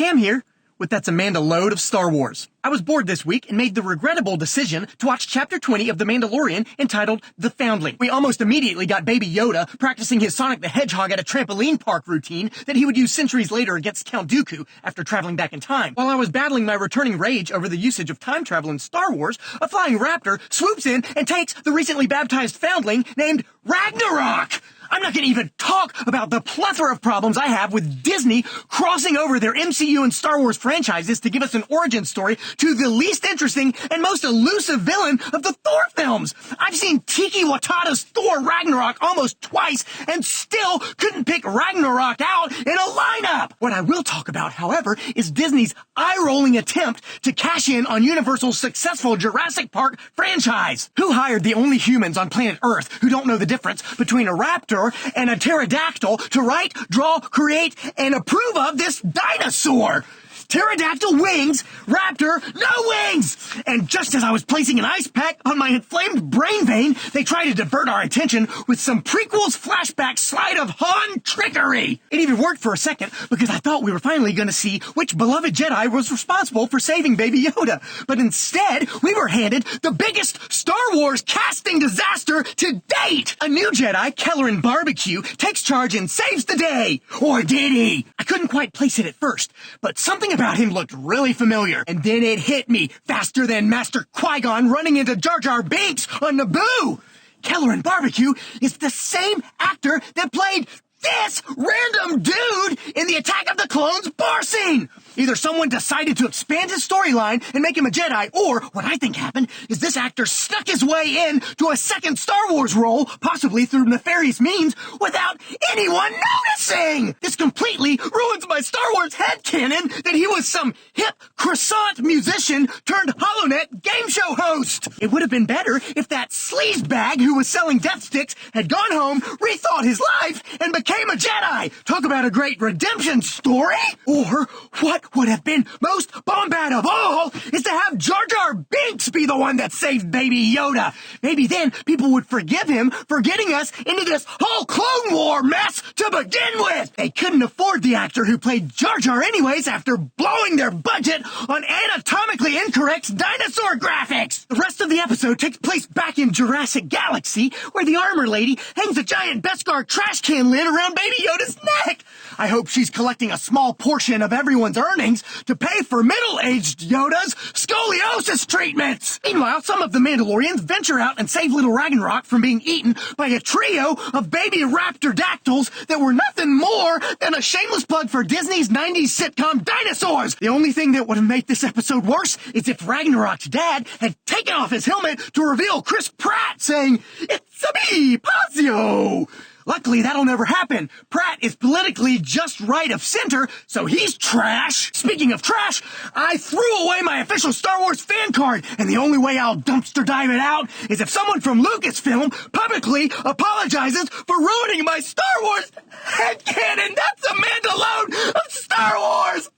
Cam here, with That's a MandaLOAD of Star Wars. I was bored this week and made the regrettable decision to watch Chapter 20 of The Mandalorian entitled The Foundling. We almost immediately got Baby Yoda practicing his Sonic the Hedgehog at a trampoline park routine that he would use centuries later against Count Dooku after traveling back in time. While I was battling my returning rage over the usage of time travel in Star Wars, a flying raptor swoops in and takes the recently baptized foundling named Ragnarak. I'm not going to even talk about the plethora of problems I have with Disney crossing over their MCU and Star Wars franchises to give us an origin story to the least interesting and most elusive villain of the Thor films. I've seen Tiki Watada's Thor Ragnarok almost twice and still couldn't pick Ragnarok out in a lineup. What I will talk about, however, is Disney's eye-rolling attempt to cash in on Universal's successful Jurassic Park franchise. Who hired the only humans on planet Earth who don't know the difference between a raptor and a pterodactyl to write, draw, create, and approve of this dinosaur? Pterodactyl wings, raptor, no wings! And just as I was placing an ice pack on my inflamed brain vein, they tried to divert our attention with some prequels flashback slide of Han trickery. It even worked for a second because I thought we were finally going to see which beloved Jedi was responsible for saving Baby Yoda. But instead, we were handed the biggest Star Wars casting disaster to date. A new Jedi, Kelleran Barbecue, takes charge and saves the day. Or did he? I couldn't quite place it at first, but something about him looked really familiar. And then it hit me faster than Master Qui-Gon running into Jar Jar Binks on Naboo. Kelleran Barbecue is the same actor that played this random dude in the Attack of the Clones bar scene. Either someone decided to expand his storyline and make him a Jedi, or what I think happened is this actor snuck his way in to a second Star Wars role, possibly through nefarious means, without anyone noticing. This completely ruins my Star Wars headcanon that he was some hip croissant musician turned HoloNet game show host. It would have been better if that sleazebag who was selling death sticks had gone home, rethought his life, and became a Jedi. Talk about a great redemption story. Or what would have been most bombad of all is to have Jar Jar Binks be the one that saved Baby Yoda. Maybe then people would forgive him for getting us into this whole Clone War mess to begin with. They couldn't afford the actor who played Jar Jar anyways after blowing their budget on anatomically incorrect dinosaur graphics. The rest of the episode takes place back in Jurassic Galaxy, where the armor lady hangs a giant Beskar trash can lid around Baby Yoda's neck. I hope she's collecting a small portion of everyone's earnings to pay for middle-aged Yoda's scoliosis treatments. Meanwhile, some of the Mandalorians venture out and save little Ragnarak from being eaten by a trio of baby raptor dactyls that were nothing more than a shameless plug for Disney's 90s sitcom Dinosaurs. The only thing that would have made this episode worse is if Ragnarok's dad had taken off his helmet to reveal Chris Pratt saying, "It's a me, Pazio." Luckily, that'll never happen. Pratt is politically just right of center, so he's trash. Speaking of trash, I threw away my official Star Wars fan card, and the only way I'll dumpster dive it out is if someone from Lucasfilm publicly apologizes for ruining my Star Wars headcanon. That's a MandaLOAD of Star Wars!